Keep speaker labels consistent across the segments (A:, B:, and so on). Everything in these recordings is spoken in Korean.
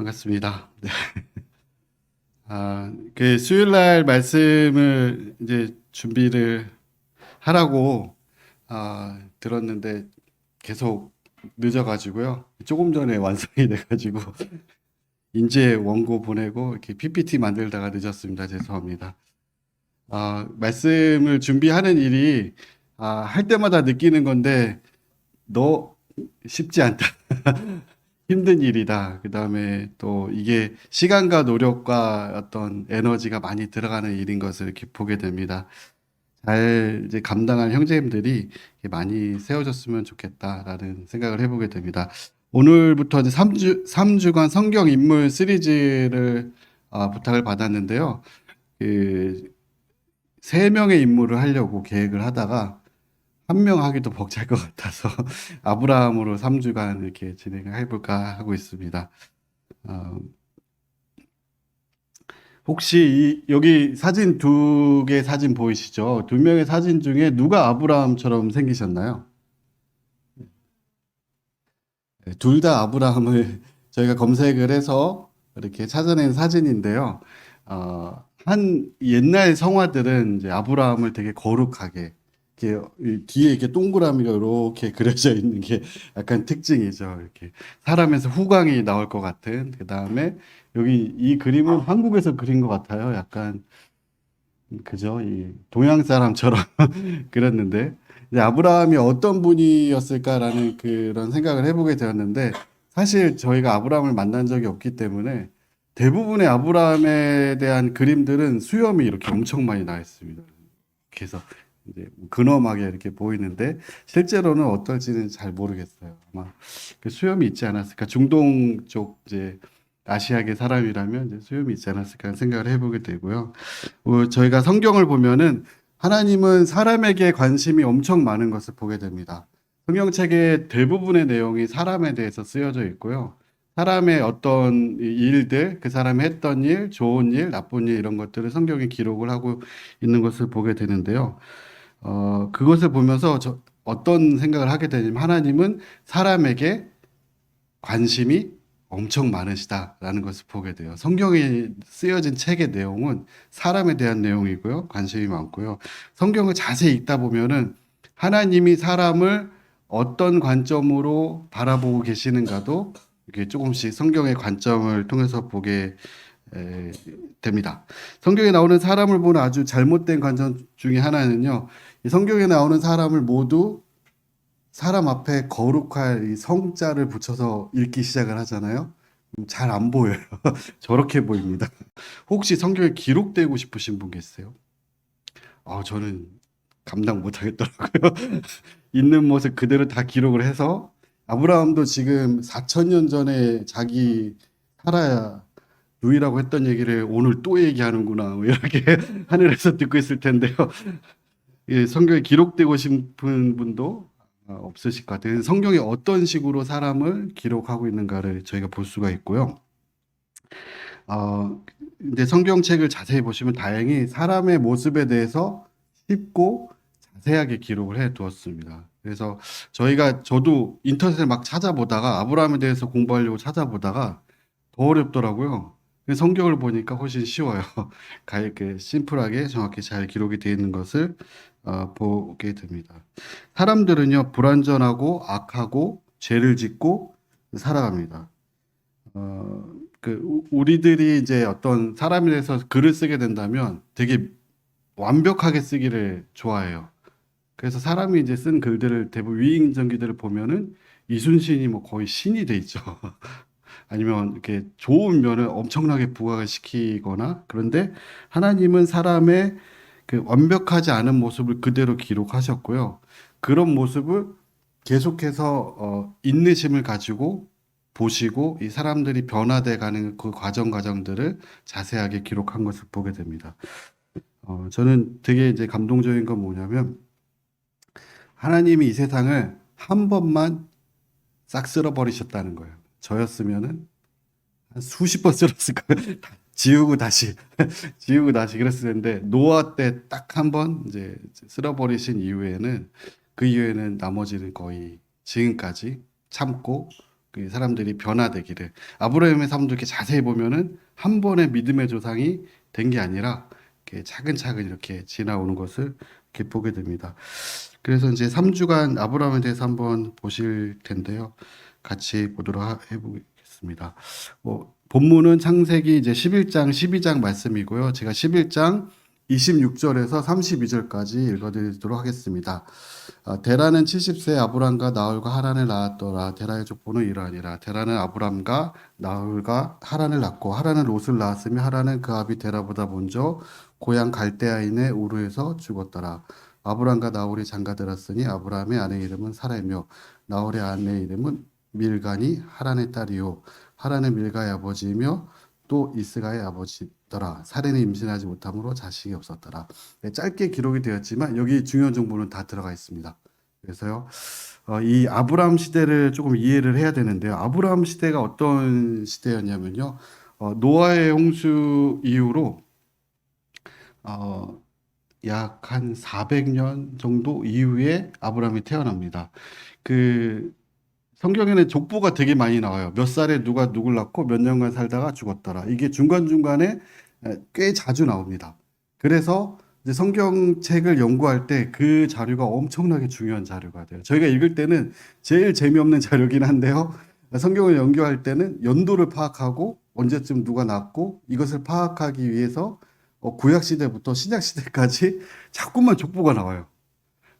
A: 반갑습니다. 네. 그 수요일 날 말씀을 이제 준비를 하라고 들었는데 계속 늦어가지고요. 조금 전에 완성이 돼가지고 인제 원고 보내고 이렇게 PPT 만들다가 늦었습니다. 죄송합니다. 말씀을 준비하는 일이 할 때마다 느끼는 건데 너 쉽지 않다. 힘든 일이다. 그다음에 또 이게 시간과 노력과 어떤 에너지가 많이 들어가는 일인 것을 이렇게 보게 됩니다. 잘 이제 감당할 형제님들이 이렇게 많이 세워졌으면 좋겠다라는 생각을 해보게 됩니다. 오늘부터 이제 3주간 성경 인물 시리즈를 부탁을 받았는데요. 그 3명의 인물을 하려고 계획을 하다가 한 명 하기도 벅찰 것 같아서 아브라함으로 3주간 이렇게 진행을 해볼까 하고 있습니다. 어, 혹시 여기 사진 2개 사진 보이시죠? 2명의 사진 중에 누가 아브라함처럼 생기셨나요? 둘 다 아브라함을 저희가 검색을 해서 이렇게 찾아낸 사진인데요. 한 옛날 성화들은 이제 아브라함을 되게 거룩하게 이렇게 뒤에 이렇게 동그라미가 이렇게 그려져 있는 게 약간 특징이죠. 이렇게 사람에서 후광이 나올 것 같은. 그 다음에 여기 이 그림은 한국에서 그린 것 같아요. 약간 그죠? 이 동양 사람처럼 그렸는데 이제 아브라함이 어떤 분이었을까라는 그런 생각을 해보게 되었는데 사실 저희가 아브라함을 만난 적이 없기 때문에 대부분의 아브라함에 대한 그림들은 수염이 이렇게 엄청 많이 나 있습니다. 그래서 이제 근엄하게 이렇게 보이는데 실제로는 어떨지는 잘 모르겠어요. 아마 그 수염이 있지 않았을까? 중동 쪽 이제 아시아계 사람이라면 이제 수염이 있지 않았을까 하는 생각을 해보게 되고요. 저희가 성경을 보면은 하나님은 사람에게 관심이 엄청 많은 것을 보게 됩니다. 성경책의 대부분의 내용이 사람에 대해서 쓰여져 있고요. 사람의 어떤 일들, 그 사람이 했던 일, 좋은 일, 나쁜 일 이런 것들을 성경에 기록을 하고 있는 것을 보게 되는데요. 그것을 보면서 어떤 생각을 하게 되냐면 하나님은 사람에게 관심이 엄청 많으시다라는 것을 보게 돼요. 성경에 쓰여진 책의 내용은 사람에 대한 내용이고요. 관심이 많고요. 성경을 자세히 읽다 보면은 하나님이 사람을 어떤 관점으로 바라보고 계시는가도 이렇게 조금씩 성경의 관점을 통해서 보게 에, 됩니다. 성경에 나오는 사람을 보는 아주 잘못된 관점 중에 하나는요. 이 성경에 나오는 사람을 모두 사람 앞에 거룩할 이 성자를 붙여서 읽기 시작을 하잖아요. 잘 안 보여요. 저렇게 보입니다. 혹시 성경에 기록되고 싶으신 분 계세요? 저는 감당 못 하겠더라고요. 있는 모습 그대로 다 기록을 해서 아브라함도 지금 4천 년 전에 자기 살아야 누이라고 했던 얘기를 오늘 또 얘기하는구나. 뭐 이렇게 하늘에서 듣고 있을 텐데요. 예, 성경에 기록되고 싶은 분도 없으실 것 같아요. 성경이 어떤 식으로 사람을 기록하고 있는가를 저희가 볼 수가 있고요. 이제 성경책을 자세히 보시면 다행히 사람의 모습에 대해서 쉽고 자세하게 기록을 해 두었습니다. 그래서 저도 인터넷에 막 찾아보다가 아브라함에 대해서 공부하려고 찾아보다가 더 어렵더라고요. 근데 성경을 보니까 훨씬 쉬워요. 이렇게 심플하게 정확히 잘 기록이 되어 있는 것을 보게 됩니다. 사람들은요, 불완전하고 악하고 죄를 짓고 살아갑니다. 우리들이 이제 어떤 사람에 대해서 글을 쓰게 된다면 되게 완벽하게 쓰기를 좋아해요. 그래서 사람이 이제 쓴 글들을 대부분 위인전기들을 보면은 이순신이 뭐 거의 신이 돼 있죠. 아니면 이렇게 좋은 면을 엄청나게 부각을 시키거나 그런데 하나님은 사람의 그 완벽하지 않은 모습을 그대로 기록하셨고요. 그런 모습을 계속해서 인내심을 가지고 보시고 이 사람들이 변화돼 가는 그 과정들을 자세하게 기록한 것을 보게 됩니다. 저는 되게 이제 감동적인 건 뭐냐면 하나님이 이 세상을 한 번만 싹 쓸어버리셨다는 거예요. 저였으면은 한 수십 번 쓸었을 거예요. 지우고 다시 지우고 다시 그랬을 텐데 노아 때 딱 한 번 이제 쓸어버리신 이후에는 그 이후에는 나머지는 거의 지금까지 참고 그 사람들이 변화되기를. 아브라함의 삶도 이렇게 자세히 보면은 한 번의 믿음의 조상이 된 게 아니라 이렇게 차근차근 이렇게 지나오는 것을 이렇게 보게 됩니다. 그래서 이제 3주간 아브라함에 대해서 한번 보실 텐데요. 같이 보도록 해보겠습니다. 본문은 창세기 이제 11장, 12장 말씀이고요. 제가 11장 26절에서 32절까지 읽어드리도록 하겠습니다. 데라는 70세 아브람과 나홀과 하란을 낳았더라. 데라의 족보는 이러하니라. 데라는 아브람과 나홀과 하란을 낳고 하란은 롯을 낳았으며 하란은 그 아비 데라보다 먼저 고향 갈대아인의 우르에서 죽었더라. 아브람과 나홀이 장가들었으니 아브람의 아내 이름은 사라이며 나홀의 아내 이름은 밀간이 하란의 딸이요 하란은 밀가의 아버지이며 또 이스가의 아버지더라. 사례는 임신하지 못함으로 자식이 없었더라. 네, 짧게 기록이 되었지만 여기 중요한 정보는 다 들어가 있습니다. 그래서요, 이 아브라함 시대를 조금 이해를 해야 되는데요. 아브라함 시대가 어떤 시대였냐면요, 노아의 홍수 이후로 약 한 400년 정도 이후에 아브라함이 태어납니다. 그 성경에는 족보가 되게 많이 나와요. 몇 살에 누가 누굴 낳고 몇 년간 살다가 죽었더라. 이게 중간중간에 꽤 자주 나옵니다. 그래서 이제 성경책을 연구할 때 그 자료가 엄청나게 중요한 자료가 돼요. 저희가 읽을 때는 제일 재미없는 자료긴 한데요. 성경을 연구할 때는 연도를 파악하고 언제쯤 누가 낳았고 이것을 파악하기 위해서 구약 시대부터 신약 시대까지 자꾸만 족보가 나와요.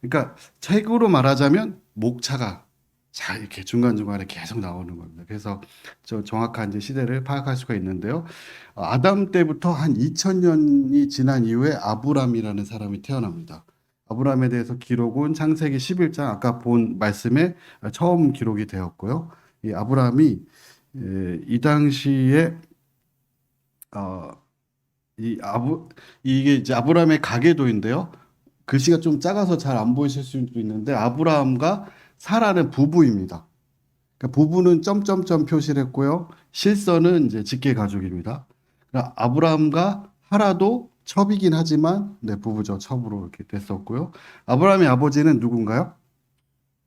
A: 그러니까 책으로 말하자면 목차가 자 이렇게 중간중간에 계속 나오는 겁니다. 그래서 저 정확한 이제 시대를 파악할 수가 있는데요. 아담 때부터 한 2000년이 지난 이후에 아브람이라는 사람이 태어납니다. 아브람에 대해서 기록은 창세기 11장 아까 본 말씀에 처음 기록이 되었고요. 이 아브람이 이 당시에 어, 이게 이제 아브람의 가계도인데요. 글씨가 좀 작아서 잘 안 보이실 수도 있는데 아브라함과 사라는 부부입니다. 그러니까 부부는 점점점 표시를 했고요. 실선은 이제 직계 가족입니다. 그러니까 아브라함과 하라도 첩이긴 하지만 네, 부부죠. 첩으로 이렇게 됐었고요. 아브라함의 아버지는 누군가요?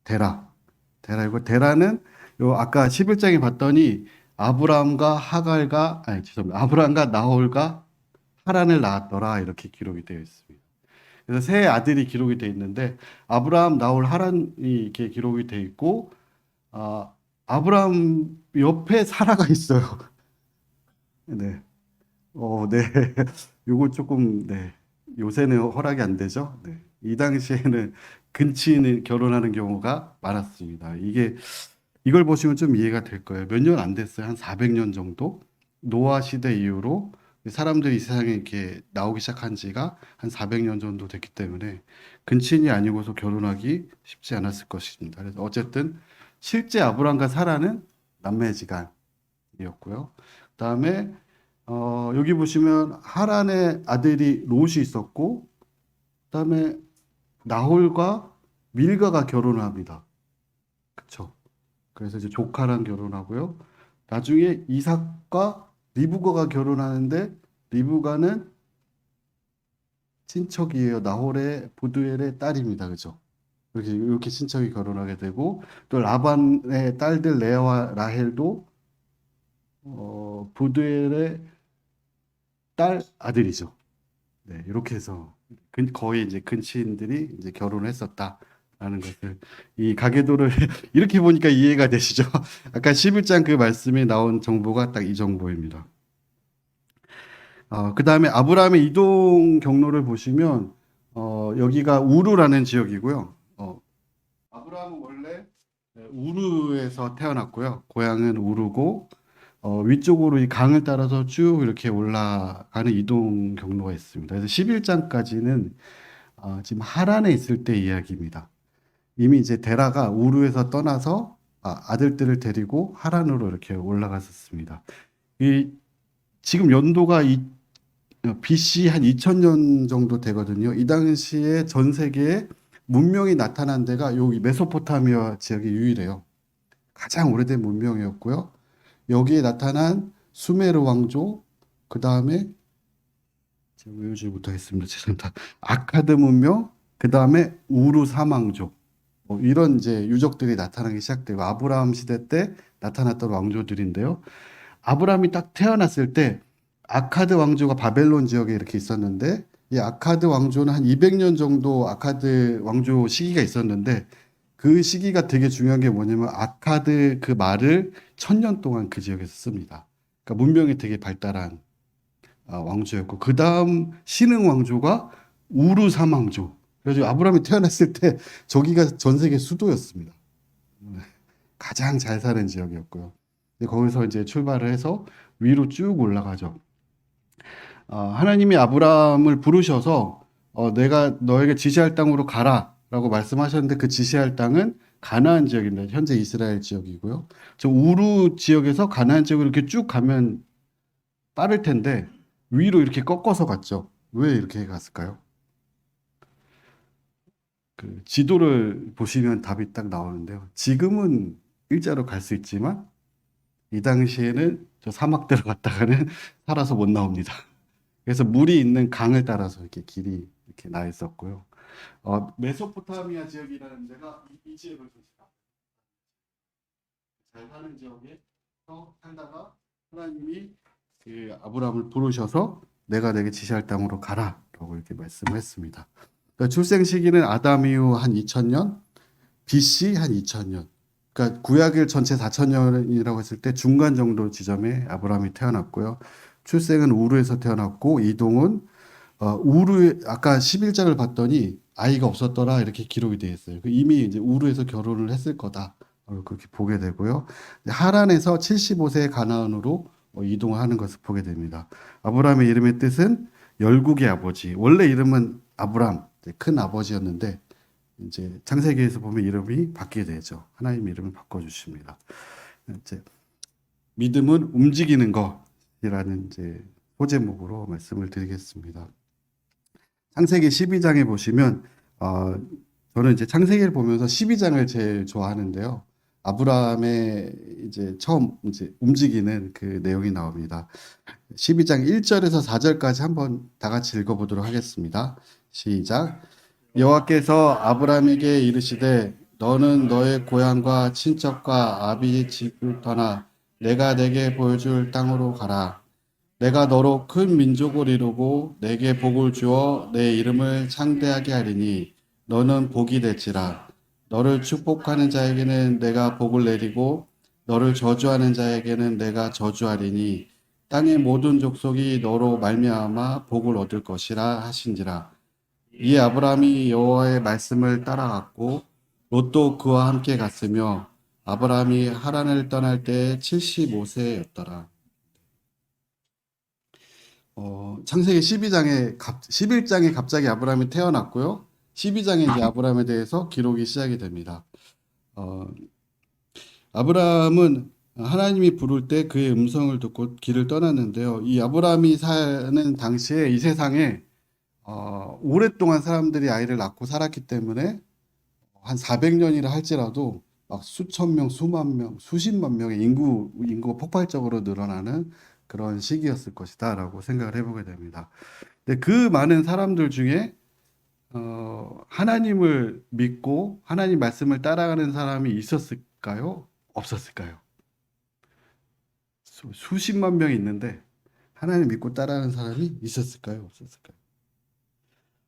A: 데라. 데라이고 데라는 요 아까 11장에 봤더니 아브라함과 하갈과 아니 죄송합니다. 아브라함과 나홀과 하란을 낳았더라 이렇게 기록이 되어 있습니다. 그래서 세 아들이 기록이 되어 있는데 아브라함, 나홀, 하란이 이렇게 기록이 되어 있고 아브라함 옆에 사라가 있어요. 네. 네. 요거 조금 네. 요새는 허락이 안 되죠. 네. 이 당시에는 근친을 결혼하는 경우가 많았습니다. 이걸 보시면 좀 이해가 될 거예요. 몇 년 안 됐어요. 한 400년 정도? 노아 시대 이후로 사람들이 이 세상에 이렇게 나오기 시작한 지가 한 400년 정도 됐기 때문에 근친이 아니고서 결혼하기 쉽지 않았을 것입니다. 그래서 어쨌든 실제 아브람과 사라는 남매지간이었고요. 그다음에 여기 보시면 하란의 아들이 롯이 있었고 그다음에 나홀과 밀가가 결혼을 합니다. 그쵸? 그래서 이제 조카랑 결혼하고요. 나중에 이삭과 리브가가 결혼하는데 리브가는 친척이에요. 나홀의 부두엘의 딸입니다. 그죠? 이렇게 친척이 결혼하게 되고 또 라반의 딸들 레아와 라헬도 부두엘의 딸 아들이죠. 네, 이렇게 해서 거의 이제 근친들이 이제 결혼을 했었다라는 것을 이 가계도를 이렇게 보니까 이해가 되시죠? 아까 11장 그 말씀에 나온 정보가 딱 이 정보입니다. 그다음에 아브라함의 이동 경로를 보시면 여기가 우르라는 지역이고요. 아브라함은 원래 우르에서 태어났고요. 고향은 우르고 위쪽으로 이 강을 따라서 쭉 이렇게 올라가는 이동 경로가 있습니다. 그래서 11장까지는 지금 하란에 있을 때 이야기입니다. 이미 이제 데라가 우르에서 떠나서 아들들을 데리고 하란으로 이렇게 올라갔었습니다. 지금 연도가 BC 한 2000년 정도 되거든요. 이 당시에 전 세계에 문명이 나타난 데가 여기 메소포타미아 지역이 유일해요. 가장 오래된 문명이었고요. 여기에 나타난 수메르 왕조, 그 다음에 제가 외우지 못하겠습니다. 죄송합니다. 아카드 문명, 그 다음에 우루 사망조. 이런 이제 유적들이 나타나기 시작되고 아브라함 시대 때 나타났던 왕조들인데요. 아브라함이 딱 태어났을 때 아카드 왕조가 바벨론 지역에 이렇게 있었는데 이 아카드 왕조는 한 200년 정도 아카드 왕조 시기가 있었는데 그 시기가 되게 중요한 게 뭐냐면 아카드 그 말을 1000년 동안 그 지역에서 씁니다. 그러니까 문명이 되게 발달한 왕조였고 그 다음 신흥 왕조가 우르 삼왕조. 그래서 아브라함이 태어났을 때 저기가 전 세계 수도였습니다. 가장 잘 사는 지역이었고요. 근데 거기서 이제 출발을 해서 위로 쭉 올라가죠. 하나님이 아브라함을 부르셔서 내가 너에게 지시할 땅으로 가라라고 말씀하셨는데 그 지시할 땅은 가나안 지역입니다. 현재 이스라엘 지역이고요. 저 우루 지역에서 가나안 지역으로 이렇게 쭉 가면 빠를 텐데 위로 이렇게 꺾어서 갔죠. 왜 이렇게 갔을까요? 그 지도를 보시면 답이 딱 나오는데요. 지금은 일자로 갈 수 있지만 이 당시에는 저 사막 들어갔다가는 살아서 못 나옵니다. 그래서 물이 있는 강을 따라서 이렇게 길이 이렇게 나 있었고요. 메소포타미아 지역이라는 데가 이 지역을 보시다. 잘 사는 지역에서 살다가 하나님이 그 아브라함을 부르셔서 내가 내게 지시할 땅으로 가라라고 이렇게 말씀을 했습니다. 그러니까 출생 시기는 아담 이후 한 2000년, BC 한 2000년. 그러니까 구약일 전체 4000년이라고 했을 때 중간 정도 지점에 아브라함이 태어났고요. 출생은 우르에서 태어났고 이동은 우르 아까 11장을 봤더니 아이가 없었더라 이렇게 기록이 되어 있어요. 이미 이제 우르에서 결혼을 했을 거다. 그렇게 보게 되고요. 하란에서 75세 가나안으로 이동을 하는 것을 보게 됩니다. 아브라함의 이름의 뜻은 열국의 아버지. 원래 이름은 아브람, 큰 아버지였는데 이제 창세기에서 보면 이름이 바뀌게 되죠. 하나님 이름을 바꿔 주십니다. 이제 믿음은 움직이는 것이라는 이제 소제목으로 말씀을 드리겠습니다. 창세기 12장에 보시면 저는 이제 창세기를 보면서 12장을 제일 좋아하는데요. 아브라함의 이제 처음 이제 움직이는 그 내용이 나옵니다. 12장 1절에서 4절까지 한번 다 같이 읽어보도록 하겠습니다. 시작. 여호와께서 아브라함에게 이르시되 너는 너의 고향과 친척과 아비 집을 떠나 내가 내게 보여줄 땅으로 가라. 내가 너로 큰 민족을 이루고 내게 복을 주어 내 이름을 창대하게 하리니 너는 복이 될지라. 너를 축복하는 자에게는 내가 복을 내리고 너를 저주하는 자에게는 내가 저주하리니 땅의 모든 족속이 너로 말미암아 복을 얻을 것이라 하신지라. 이에 아브라함이 여호와의 말씀을 따라갔고 롯도 그와 함께 갔으며 아브라함이 하란을 떠날 때 75세였더라. 창세기 11장에 갑자기 아브라함이 태어났고요. 12장에 이제 아브라함에 대해서 기록이 시작이 됩니다. 아브라함은 하나님이 부를 때 그의 음성을 듣고 길을 떠났는데요. 이 아브라함이 사는 당시에 이 세상에 오랫동안 사람들이 아이를 낳고 살았기 때문에 한 400년이라 할지라도 막 수천 명, 수만 명, 수십만 명의 인구가 폭발적으로 늘어나는 그런 시기였을 것이다라고 생각을 해보게 됩니다. 근데 그 많은 사람들 중에 하나님을 믿고 하나님 말씀을 따라가는 사람이 있었을까요? 없었을까요? 수십만 명이 있는데 하나님 믿고 따라가는 사람이 있었을까요? 없었을까요?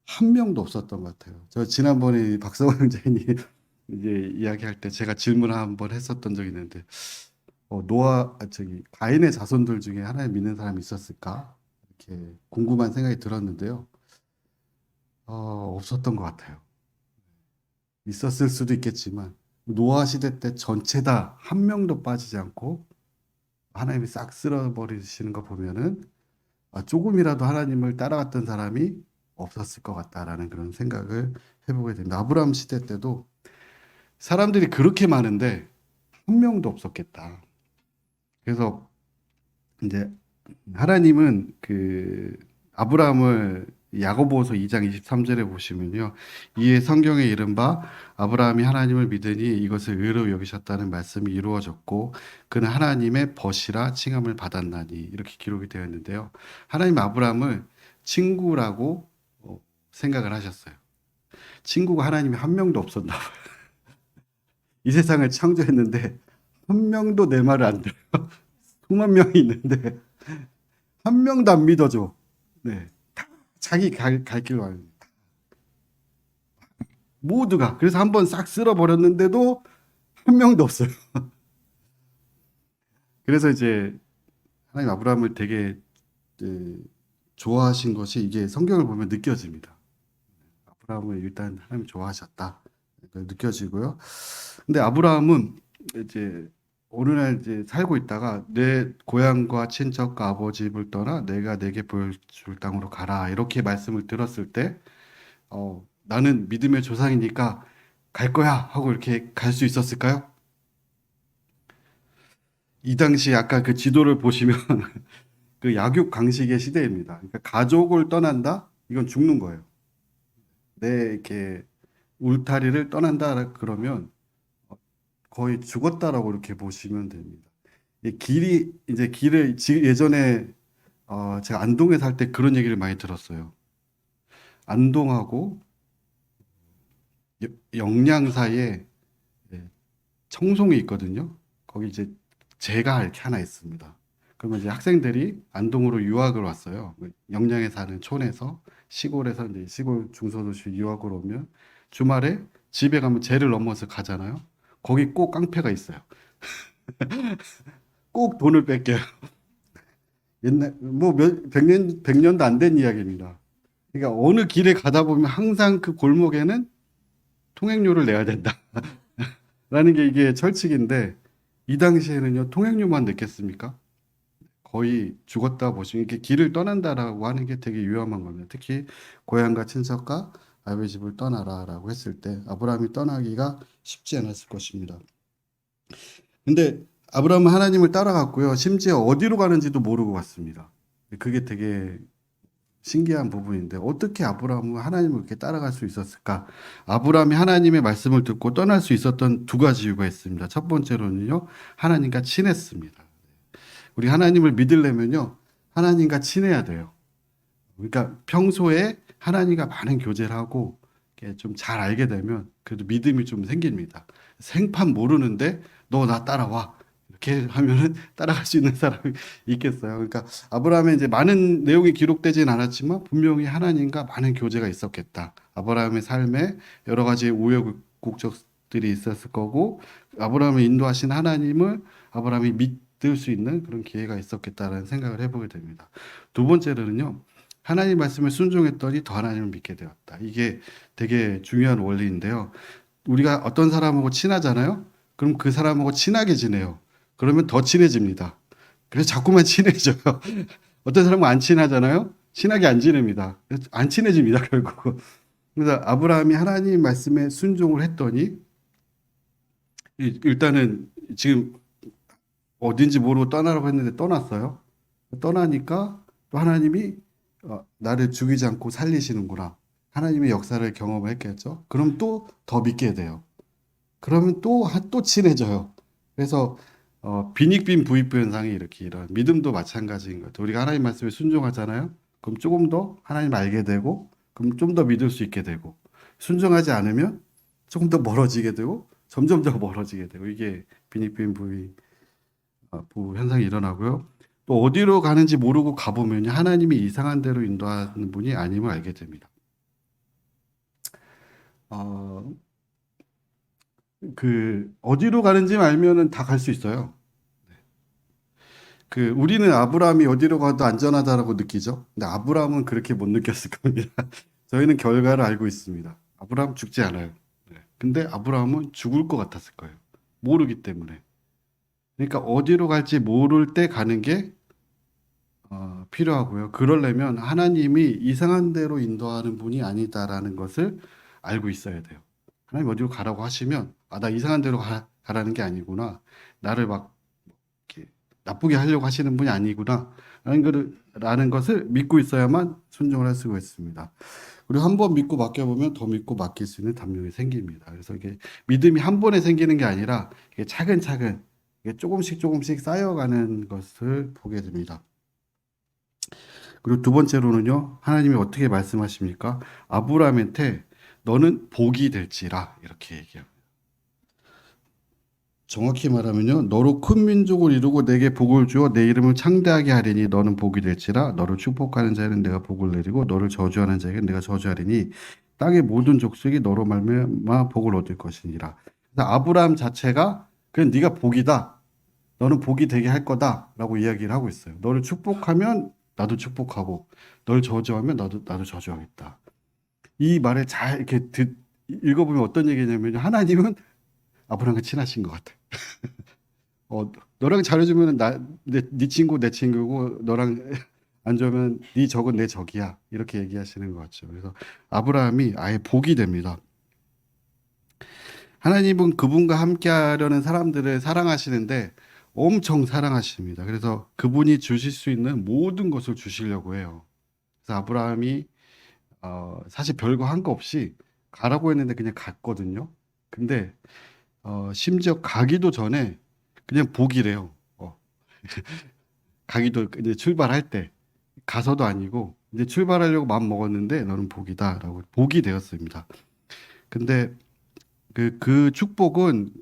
A: 한 명도 없었던 것 같아요. 저 지난번에 박성원 형제님 이제 이야기할 때 제가 질문을 한번 했었던 적이 있는데 가인의 자손들 중에 하나님 믿는 사람이 있었을까? 이렇게 궁금한 생각이 들었는데요. 없었던 것 같아요. 있었을 수도 있겠지만 노아 시대 때 전체 다 한 명도 빠지지 않고 하나님이 싹 쓸어버리시는 거 보면은 조금이라도 하나님을 따라갔던 사람이 없었을 것 같다라는 그런 생각을 해보게 됩니다. 아브라함 시대 때도 사람들이 그렇게 많은데 한 명도 없었겠다. 그래서 이제 하나님은 그 아브라함을 야고보서 2장 23절에 보시면요. 이에 성경에 이른바 아브라함이 하나님을 믿으니 이것을 의로 여기셨다는 말씀이 이루어졌고 그는 하나님의 벗이라 칭함을 받았나니 이렇게 기록이 되어 있는데요. 하나님 아브라함을 친구라고 생각을 하셨어요. 친구가 하나님이 한 명도 없었나 봐요. 이 세상을 창조했는데 한 명도 내 말을 안 들어요. 수만 명이 있는데 한 명도 안 믿어줘. 네, 다 자기 갈 길로 가요. 모두가. 그래서 한번 싹 쓸어버렸는데도 한 명도 없어요. 그래서 이제 하나님 아브라함을 되게 좋아하신 것이 이게 성경을 보면 느껴집니다. 아브라함을 일단 하나님 좋아하셨다. 느껴지고요. 근데 아브라함은 이제 어느 날 이제 살고 있다가 내 고향과 친척과 아버지 집을 떠나 내가 내게 보여줄 땅으로 가라. 이렇게 말씀을 들었을 때, 나는 믿음의 조상이니까 갈 거야. 하고 이렇게 갈 수 있었을까요? 이 당시 아까 그 지도를 보시면 그 약육 강식의 시대입니다. 그러니까 가족을 떠난다? 이건 죽는 거예요. 내 이렇게 울타리를 떠난다 그러면 거의 죽었다라고 이렇게 보시면 됩니다. 이 길이 이제 길을 예전에 제가 안동에 살 때 그런 얘기를 많이 들었어요. 안동하고 영양 사이에 청송이 있거든요. 거기 이제 제가 이렇게 하나 있습니다. 그러면 이제 학생들이 안동으로 유학을 왔어요. 영양에 사는 촌에서 시골에서 이제 시골 중소도시 유학을 오면 주말에 집에 가면 제를 넘어서 가잖아요. 거기 꼭 깡패가 있어요. 꼭 돈을 뺏겨요. 옛날 백년도 안 된 이야기입니다. 그러니까 어느 길에 가다 보면 항상 그 골목에는 통행료를 내야 된다. 라는 게 이게 철칙인데 이 당시에는요 통행료만 냈겠습니까? 거의 죽었다 보시면 이렇게 길을 떠난다라고 하는 게 되게 위험한 겁니다. 특히 고향과 친척과 아버지 집을 떠나라라고 했을 때 아브라함이 떠나기가 쉽지 않았을 것입니다. 근데 아브라함은 하나님을 따라갔고요. 심지어 어디로 가는지도 모르고 갔습니다. 그게 되게 신기한 부분인데 어떻게 아브라함은 하나님을 이렇게 따라갈 수 있었을까? 아브라함이 하나님의 말씀을 듣고 떠날 수 있었던 두 가지 이유가 있습니다. 첫 번째로는요, 하나님과 친했습니다. 우리 하나님을 믿으려면요, 하나님과 친해야 돼요. 그러니까 평소에 하나님과 많은 교제를 하고 좀 잘 알게 되면 그래도 믿음이 좀 생깁니다. 생판 모르는데 너 나 따라와. 이렇게 하면은 따라갈 수 있는 사람이 있겠어요. 그러니까 아브라함의 이제 많은 내용이 기록되진 않았지만 분명히 하나님과 많은 교제가 있었겠다. 아브라함의 삶에 여러 가지 우여곡절들이 있었을 거고 아브라함을 인도하신 하나님을 아브라함이 믿을 수 있는 그런 기회가 있었겠다라는 생각을 해보게 됩니다. 두 번째로는요. 하나님 말씀에 순종했더니 더 하나님을 믿게 되었다. 이게 되게 중요한 원리인데요. 우리가 어떤 사람하고 친하잖아요. 그럼 그 사람하고 친하게 지내요. 그러면 더 친해집니다. 그래서 자꾸만 친해져요. 어떤 사람은 안 친하잖아요. 친하게 안 지냅니다. 그래서 안 친해집니다, 결국. 그래서 아브라함이 하나님 말씀에 순종을 했더니 일단은 지금 어딘지 모르고 떠나라고 했는데 떠났어요. 떠나니까 또 하나님이 나를 죽이지 않고 살리시는구나. 하나님의 역사를 경험을 했겠죠. 그럼 또 더 믿게 돼요. 그러면 또 친해져요. 그래서 빈익빈 부익부 현상이 이렇게 이런 믿음도 마찬가지인 것 같아요. 우리가 하나님 말씀에 순종하잖아요. 그럼 조금 더 하나님 알게 되고, 그럼 좀 더 믿을 수 있게 되고, 순종하지 않으면 조금 더 멀어지게 되고, 점점 더 멀어지게 되고, 이게 빈익빈 부 현상이 일어나고요. 또 어디로 가는지 모르고 가보면 하나님이 이상한 데로 인도하는 분이 아님을 알게 됩니다. 어, 어디로 가는지 알면은 다 갈 수 있어요. 우리는 아브라함이 어디로 가도 안전하다라고 느끼죠. 근데 아브라함은 그렇게 못 느꼈을 겁니다. 저희는 결과를 알고 있습니다. 아브라함 죽지 않아요. 네. 근데 아브라함은 죽을 것 같았을 거예요. 모르기 때문에. 그러니까 어디로 갈지 모를 때 가는 게 필요하고요. 그러려면 하나님이 이상한 데로 인도하는 분이 아니다라는 것을 알고 있어야 돼요. 하나님 어디로 가라고 하시면, 나 이상한 데로 가라는 게 아니구나. 나를 막 이렇게 나쁘게 하려고 하시는 분이 아니구나. 라는 것을 믿고 있어야만 순종을 할 수가 있습니다. 그리고 한 번 믿고 맡겨보면 더 믿고 맡길 수 있는 담력이 생깁니다. 그래서 이게 믿음이 한 번에 생기는 게 아니라 이게 차근차근 이게 조금씩 쌓여가는 것을 보게 됩니다. 그리고 두 번째로는요, 하나님이 어떻게 말씀하십니까? 아브라함한테 너는 복이 될지라 이렇게 얘기합니다. 정확히 말하면요. 너로 큰 민족을 이루고 내게 복을 주어 내 이름을 창대하게 하리니 너는 복이 될지라. 너를 축복하는 자에는 내가 복을 내리고 너를 저주하는 자에게는 내가 저주하리니 땅의 모든 족속이 너로 말미암아 복을 얻을 것이니라. 그래서 아브라함 자체가 그냥 네가 복이다. 너는 복이 되게 할 거다라고 이야기를 하고 있어요. 너를 축복하면 나도 축복하고 너를 저주하면 나도 저주하겠다. 이 말을 잘 이렇게 읽어보면 어떤 얘기냐면 하나님은 아브라함과 친하신 것 같아. 너랑 잘해주면 네 친구 내 친구고 너랑 안 좋으면 네 적은 내 적이야. 이렇게 얘기하시는 것 같죠. 그래서 아브라함이 아예 복이 됩니다. 하나님은 그분과 함께 하려는 사람들을 사랑하시는데 엄청 사랑하십니다. 그래서 그분이 주실 수 있는 모든 것을 주시려고 해요. 그래서 아브라함이 사실 별거 한 거 없이 가라고 했는데 그냥 갔거든요. 근데 심지어 가기도 전에 그냥 복이래요. 가기도 이제 출발할 때 가서도 아니고 이제 출발하려고 마음 먹었는데 너는 복이다라고 복이 되었습니다. 근데 그 축복은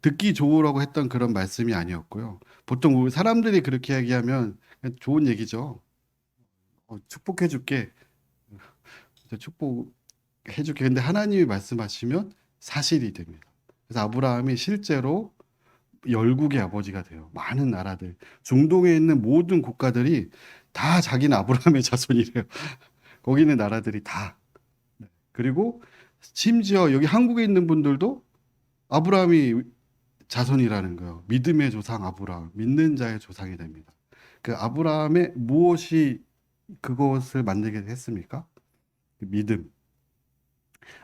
A: 듣기 좋으라고 했던 그런 말씀이 아니었고요. 보통 우리 사람들이 그렇게 얘기하면 그냥 좋은 얘기죠. 축복해 줄게. 축복해 줄게. 근데 하나님이 말씀하시면 사실이 됩니다. 그래서 아브라함이 실제로 열국의 아버지가 돼요. 많은 나라들, 중동에 있는 모든 국가들이 다 자기는 아브라함의 자손이래요. 거기 있는 나라들이 다. 그리고 심지어 여기 한국에 있는 분들도 아브라함이 자손이라는 거예요. 믿음의 조상 아브라함, 믿는 자의 조상이 됩니다. 그 아브라함의 무엇이 그것을 만들게 했습니까? 그 믿음.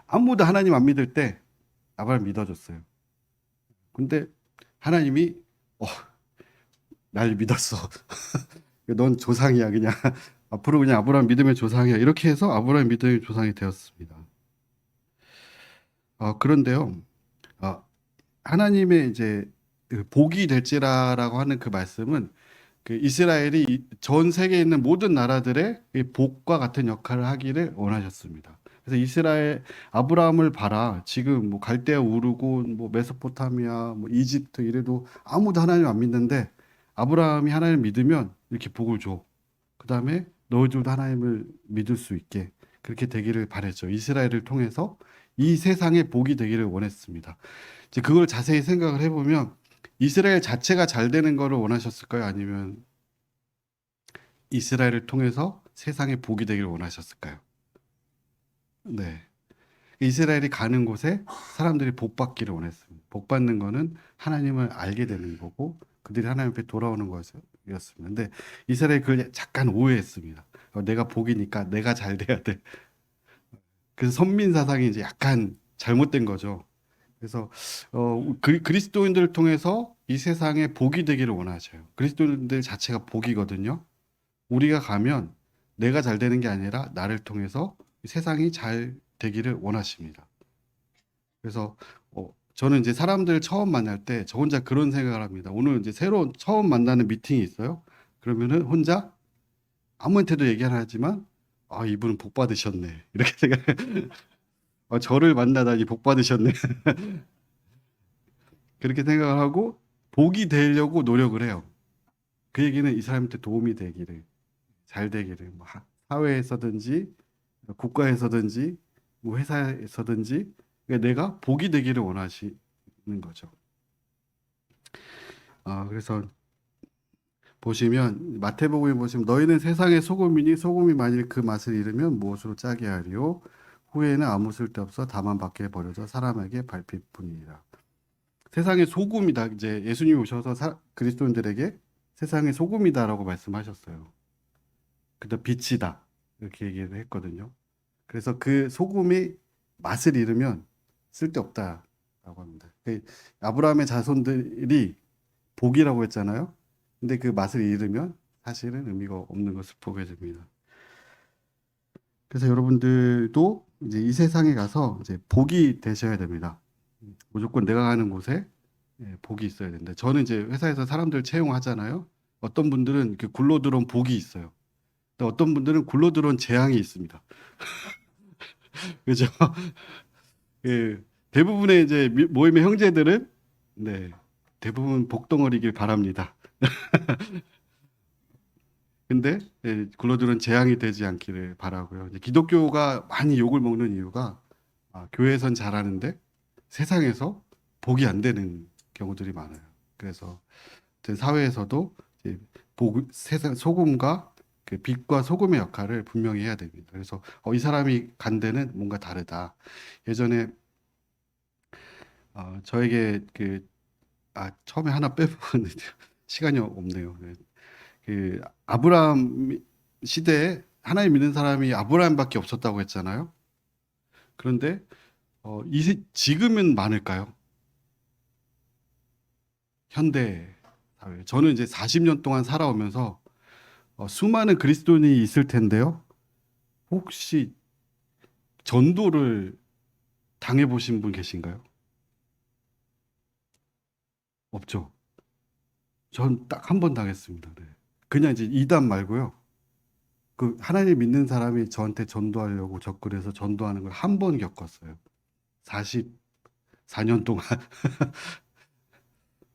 A: 아무도 하나님 안 믿을 때 아브라함 믿어줬어요. 근데 하나님이 어, 날 믿었어. 넌 조상이야 그냥. 앞으로 그냥 아브라함 믿음의 조상이야. 이렇게 해서 아브라함 믿음의 조상이 되었습니다. 그런데요. 아, 하나님의 이제 그 복이 될지라라고 하는 그 말씀은 그 이스라엘이 전 세계에 있는 모든 나라들의 이 복과 같은 역할을 하기를 원하셨습니다. 그래서 이스라엘 아브라함을 봐라. 지금 뭐 갈대아 우르고 뭐 메소포타미아 뭐 이집트 이래도 아무도 하나님 안 믿는데 아브라함이 하나님을 믿으면 이렇게 복을 줘. 그다음에 너희들도 하나님을 믿을 수 있게 그렇게 되기를 바랬죠. 이스라엘을 통해서 이 세상에 복이 되기를 원했습니다. 이제 그걸 자세히 생각을 해보면 이스라엘 자체가 잘 되는 거를 원하셨을까요? 아니면 이스라엘을 통해서 세상에 복이 되기를 원하셨을까요? 네. 이스라엘이 가는 곳에 사람들이 복 받기를 원했습니다. 복 받는 거는 하나님을 알게 되는 거고 그들이 하나님 앞에 돌아오는 거였습니다. 근데 이스라엘이 그걸 잠깐 오해했습니다. 내가 복이니까 내가 잘 돼야 돼. 그래서 선민 사상이 이제 약간 잘못된 거죠. 그래서 그리스도인들을 통해서 이 세상에 복이 되기를 원하셔요. 그리스도인들 자체가 복이거든요. 우리가 가면 내가 잘 되는 게 아니라 나를 통해서 세상이 잘 되기를 원하십니다. 그래서 저는 이제 사람들 처음 만날 때 저 혼자 그런 생각을 합니다. 오늘 이제 새로운 처음 만나는 미팅이 있어요. 그러면은 혼자 아무한테도 얘기 안 하지만 이분은 복 받으셨네. 이렇게 생각. 저를 만나다니 복 받으셨네. 그렇게 생각을 하고 복이 되려고 노력을 해요. 그 얘기는 이 사람한테 도움이 되기를, 잘 되기를, 뭐 사회에서든지 국가에서든지 뭐 회사에서든지 내가 복이 되기를 원하시는 거죠. 그래서 보시면 마태복음에 보시면 너희는 세상의 소금이니 소금이 만일 그 맛을 잃으면 무엇으로 짜게 하리요? 후에는 아무 쓸데없어 다만 밖에 버려져 사람에게 밟힐 뿐이니라. 세상의 소금이다. 이제 예수님이 오셔서 그리스도인들에게 세상의 소금이다라고 말씀하셨어요. 근데 빛이다. 이렇게 얘기를 했거든요. 그래서 그 소금이 맛을 잃으면 쓸데없다라고 합니다. 아브라함의 자손들이 복이라고 했잖아요. 근데 그 맛을 잃으면 사실은 의미가 없는 것을 보게 됩니다. 그래서 여러분들도 이제 이 세상에 가서 이제 복이 되셔야 됩니다. 무조건 내가 가는 곳에 복이 있어야 된다. 저는 이제 회사에서 사람들 채용하잖아요. 어떤 분들은 이렇게 굴러 들어온 복이 있어요. 또 어떤 분들은 굴러 들어온 재앙이 있습니다. 그죠? 예, 대부분의 이제 모임의 형제들은 네, 대부분 복덩어리길 바랍니다. 근데 굴러들은 재앙이 되지 않기를 바라고요. 이제 기독교가 많이 욕을 먹는 이유가 교회에선 잘하는데 세상에서 복이 안 되는 경우들이 많아요. 그래서 어떤 사회에서도 이제 세상 소금과 그 빛과 소금의 역할을 분명히 해야 됩니다. 그래서 이 사람이 간 데는 뭔가 다르다. 예전에 저에게 처음에 하나 빼먹었는데 시간이 없네요. 그 아브라함 시대에 하나님 믿는 사람이 아브라함밖에 없었다고 했잖아요. 그런데 지금은 많을까요? 현대 사회. 저는 이제 40년 동안 살아오면서 수많은 그리스도인이 있을 텐데요. 혹시 전도를 당해보신 분 계신가요? 없죠. 전 딱 한 번 당했습니다. 네. 그냥 이제 이단 말고요. 그 하나님 믿는 사람이 저한테 전도하려고 접근해서 전도하는 걸 한 번 겪었어요. 44년 동안.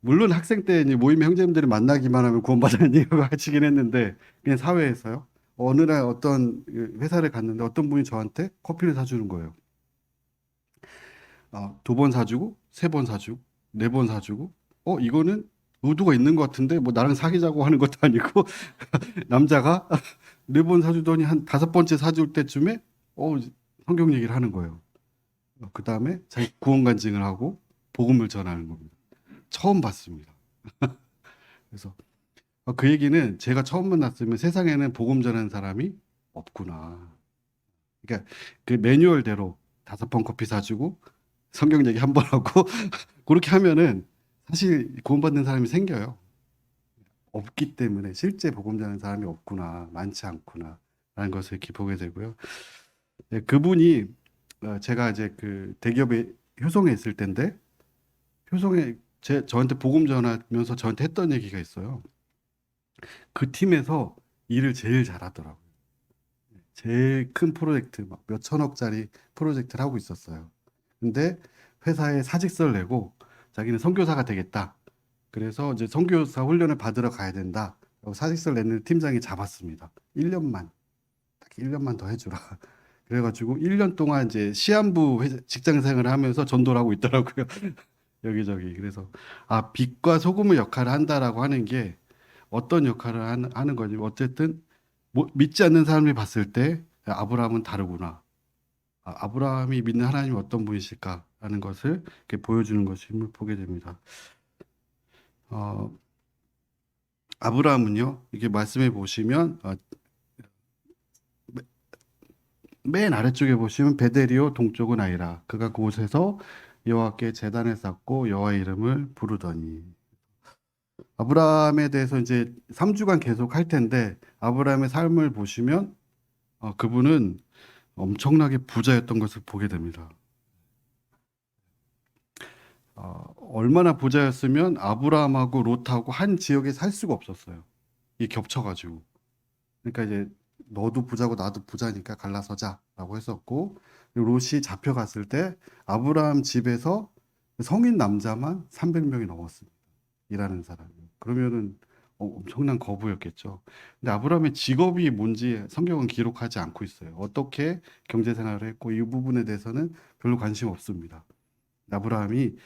A: 물론 학생 때 이제 모임 형제님들을 만나기만 하면 구원받는 이유가 하시긴 했는데 그냥 사회에서요. 어느 날 어떤 회사를 갔는데 어떤 분이 저한테 커피를 사주는 거예요. 두 번 사주고, 세 번 사주고, 네 번 사주고, 이거는 의도가 있는 것 같은데, 뭐 나랑 사귀자고 하는 것도 아니고, 남자가 네 번 사주더니 한 다섯 번째 사줄 때쯤에, 성경 얘기를 하는 거예요. 그 다음에 자기 구원 간증을 하고, 복음을 전하는 겁니다. 처음 봤습니다. 그래서 그 얘기는 제가 처음 만났으면 세상에는 복음 전하는 사람이 없구나. 그러니까 그 매뉴얼대로 다섯 번 커피 사주고, 성경 얘기 한 번 하고, 그렇게 하면은 사실 구원받는 사람이 생겨요. 없기 때문에 실제 복음 전하는 사람이 없구나, 많지 않구나 라는 것을 이렇게 보게 되고요. 네, 그분이 제가 이제 그 대기업에 효성에 있을 때인데 효성에 저한테 복음 전하면서 저한테 했던 얘기가 있어요. 그 팀에서 일을 제일 잘하더라고요. 제일 큰 프로젝트 막 몇 천억짜리 프로젝트를 하고 있었어요. 근데 회사에 사직서를 내고 자기는 선교사가 되겠다. 그래서 이제 선교사 훈련을 받으러 가야 된다. 사직서를 내는 팀장이 잡았습니다. 1년만, 딱 1년만 더 해주라. 그래가지고 1년 동안 이제 시한부 직장 생활을 하면서 전도를 하고 있더라고요. 여기저기. 그래서 빛과 소금의 역할을 한다라고 하는 게 어떤 역할을 하는 거지. 어쨌든 믿지 않는 사람이 봤을 때 아브라함은 다르구나. 아브라함이 믿는 하나님이 어떤 분이실까라는 것을 이렇게 보여주는 것임을 보게 됩니다. 어, 아브라함은요, 이렇게 말씀해 보시면, 맨 아래쪽에 보시면 베델이요, 동쪽은 아이라. 그가 그곳에서 여호와께 제단을 쌓고 여호와의 이름을 부르더니. 아브라함에 대해서 이제 3주간 계속 할 텐데, 아브라함의 삶을 보시면, 그분은 엄청나게 부자였던 것을 보게 됩니다. 얼마나 부자였으면 아브라함하고 롯하고 한 지역에 살 수가 없었어요. 이게 겹쳐가지고. 그러니까 이제 너도 부자고 나도 부자니까 갈라서자라고 했었고 롯이 잡혀갔을 때 아브라함 집에서 성인 남자만 300명이 넘었습니다. 일하는 사람이. 그러면은 엄청난 거부였겠죠. 근데 아브라함의 직업이 뭔지 성경은 기록하지 않고 있어요. 어떻게 경제 생활을 했고 이 부분에 대해서는 별로 관심 없습니다. 아브라함이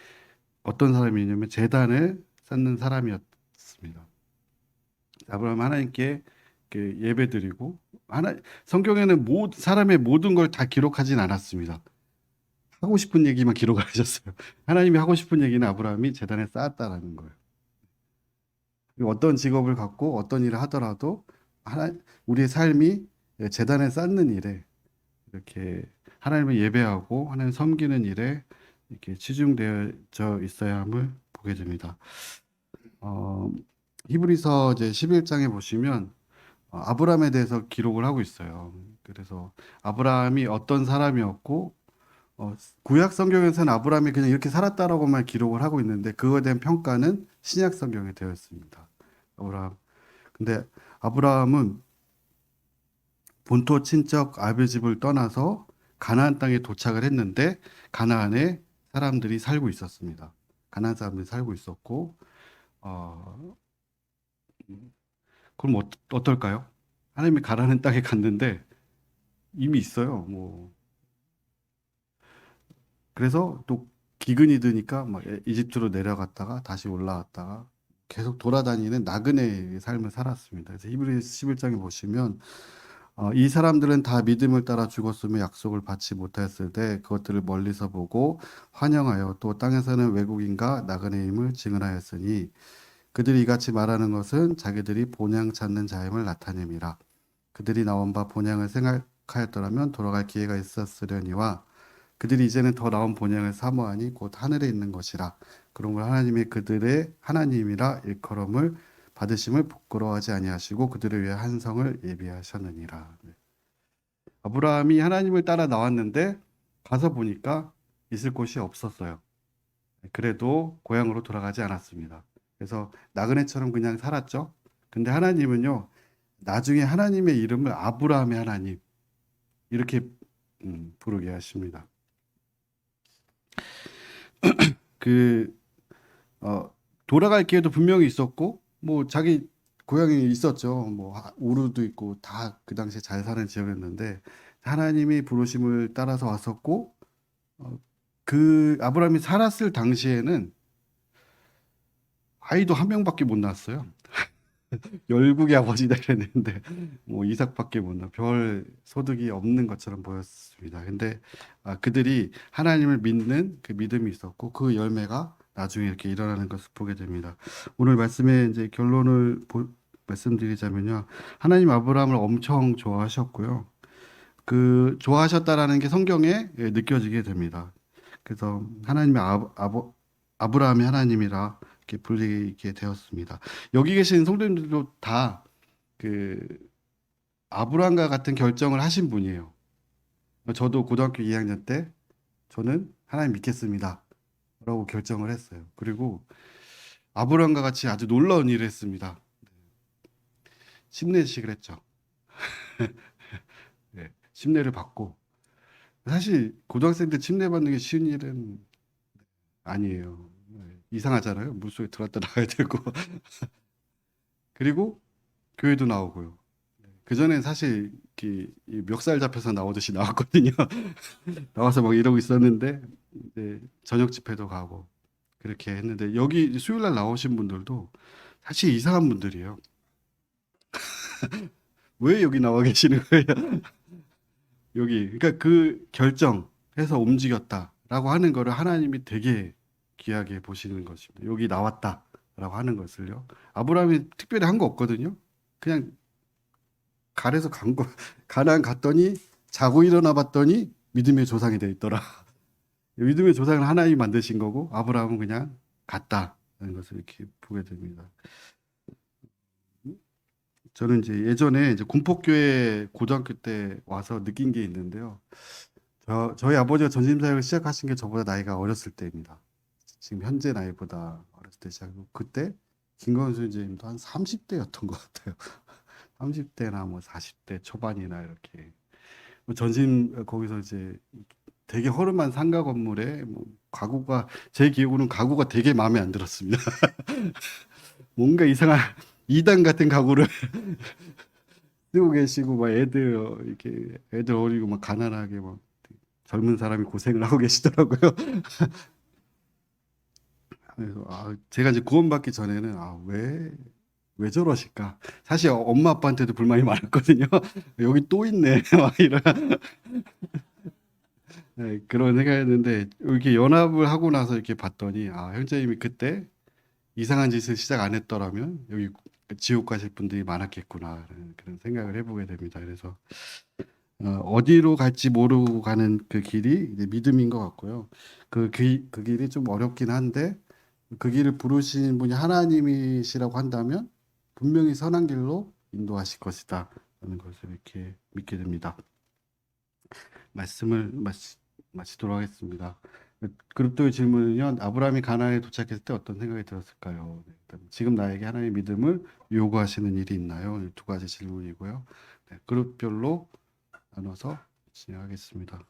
A: 어떤 사람이냐면 제단을 쌓는 사람이었습니다. 아브라함 하나님께 예배드리고 성경에는 사람의 모든 걸 다 기록하진 않았습니다. 하고 싶은 얘기만 기록을 하셨어요. 하나님이 하고 싶은 얘기는 아브라함이 제단에 쌓았다라는 거예요. 어떤 직업을 갖고 어떤 일을 하더라도 우리의 삶이 제단에 쌓는 일에 이렇게 하나님을 예배하고 하나님 섬기는 일에 이렇게 치중되어 있어야 함을 보게 됩니다. 히브리서 이제 11장에 보시면 아브라함에 대해서 기록을 하고 있어요. 그래서 아브라함이 어떤 사람이었고 구약 성경에서는 아브라함이 그냥 이렇게 살았다라고만 기록을 하고 있는데 그거에 대한 평가는 신약 성경에 되어 있습니다. 근데 아브라함은 본토 친척 아비집을 떠나서 가나안 땅에 도착을 했는데 가나안에 사람들이 살고 있었습니다. 가나안 사람들이 살고 있었고 어, 그럼 어떨까요? 하나님이 가라는 땅에 갔는데 이미 있어요. 뭐 그래서 또 기근이 드니까 막 이집트로 내려갔다가 다시 올라왔다가 계속 돌아다니는 나그네의 삶을 살았습니다. 그래서 히브리서 11장에 보시면 이 사람들은 다 믿음을 따라 죽었으며 약속을 받지 못하였을 때 그것들을 멀리서 보고 환영하여 또 땅에서는 외국인과 나그네임을 증언하였으니 그들이 이같이 말하는 것은 자기들이 본향 찾는 자임을 나타냄이라. 그들이 나온 바 본향을 생각하였더라면 돌아갈 기회가 있었으려니와 그들이 이제는 더 나은 본향을 사모하니 곧 하늘에 있는 것이라. 그러므로 하나님이 그들의 하나님이라 일컬음을 받으심을 부끄러워하지 아니하시고 그들을 위해 한 성을 예비하셨느니라. 네. 아브라함이 하나님을 따라 나왔는데 가서 보니까 있을 곳이 없었어요. 그래도 고향으로 돌아가지 않았습니다. 그래서 나그네처럼 그냥 살았죠. 근데 하나님은요, 나중에 하나님의 이름을 아브라함의 하나님 이렇게 부르게 하십니다. 그 돌아갈 기회도 분명히 있었고, 뭐 자기 고향이 있었죠. 뭐 우르도 있고 다 그 당시에 잘 사는 지역이었는데 하나님이 부르심을 따라서 왔었고, 어, 그 아브라함이 살았을 당시에는 아이도 한 명밖에 못 낳았어요. 열국의 아버지다 이랬는데 뭐 이삭밖에 못 낳아 별 소득이 없는 것처럼 보였습니다. 근데 그들이 하나님을 믿는 그 믿음이 있었고 그 열매가 나중에 이렇게 일어나는 것을 보게 됩니다. 오늘 말씀의 이제 결론을 말씀드리자면요. 하나님 아브라함을 엄청 좋아하셨고요. 그 좋아하셨다라는 게 성경에 느껴지게 됩니다. 그래서 하나님의 아브라함의 하나님이라 이렇게 불리게 되었습니다. 여기 계신 성도님들도 다 그 아브라함과 같은 결정을 하신 분이에요. 저도 고등학교 2학년 때 저는 하나님 믿겠습니다. 라고 결정을 했어요. 그리고 아브라함과 같이 아주 놀라운 일을 했습니다. 침례식을 했죠. 네, 침례를 받고 사실 고등학생 때 침례 받는 게 쉬운 일은 아니에요. 네, 이상하잖아요. 물속에 들어갔다 나와야 되고 그리고 교회도 나오고요. 그전엔 사실 이 멱살 잡혀서 나오듯이 나왔거든요. 나와서 막 이러고 있었는데 이제 저녁 집회도 가고 그렇게 했는데 여기 수요일 날 나오신 분들도 사실 이상한 분들이에요. 왜 여기 나와 계시는 거예요? 여기 그러니까 그 결정해서 움직였다라고 하는 거를 하나님이 되게 귀하게 보시는 것입니다. 여기 나왔다라고 하는 것을요. 아브라함이 특별히 한 거 없거든요. 그냥 갈에서 간 거, 가나안 갔더니 자고 일어나 봤더니 믿음의 조상이 돼 있더라. 믿음의 조상은 하나님이 만드신 거고 아브라함은 그냥 갔다는 것을 이렇게 보게 됩니다. 저는 이제 예전에 이제 군폭교회 고등학교 때 와서 느낀 게 있는데요. 저희 아버지가 전심사역을 시작하신 게 저보다 나이가 어렸을 때입니다. 지금 현재 나이보다 어렸을 때 시작하고 그때 김건수 선생님도 한 30대였던 것 같아요. 30대나 뭐 40대 초반이나 이렇게 뭐 전심 거기서 이제 되게 허름한 상가 건물에 뭐 가구가 제 기억으로는 가구가 되게 마음에 안 들었습니다. 뭔가 이상한 이단 같은 가구를 쓰고 계시고 막 애들 이렇게 애들 어리고 막 가난하게 막 젊은 사람이 고생을 하고 계시더라고요. 그래서 제가 이제 구원받기 전에는 왜 저러실까? 사실 엄마 아빠한테도 불만이 많았거든요. 여기 또 있네. 막 이런 네, 그런 생각했는데 이렇게 연합을 하고 나서 이렇게 봤더니 형제님이 그때 이상한 짓을 시작 안 했더라면 여기 지옥 가실 분들이 많았겠구나 그런 생각을 해보게 됩니다. 그래서 어디로 갈지 모르고 가는 그 길이 이제 믿음인 것 같고요. 그 길이 좀 어렵긴 한데 그 길을 부르신 분이 하나님이시라고 한다면 분명히 선한 길로 인도하실 것이다 라는 것을 이렇게 믿게 됩니다. 말씀을 마치도록 하겠습니다. 그룹도의 질문은요. 아브라함이 가나안에 도착했을 때 어떤 생각이 들었을까요? 네, 지금 나에게 하나님의 믿음을 요구하시는 일이 있나요? 두 가지 질문이고요. 네, 그룹별로 나눠서 진행하겠습니다.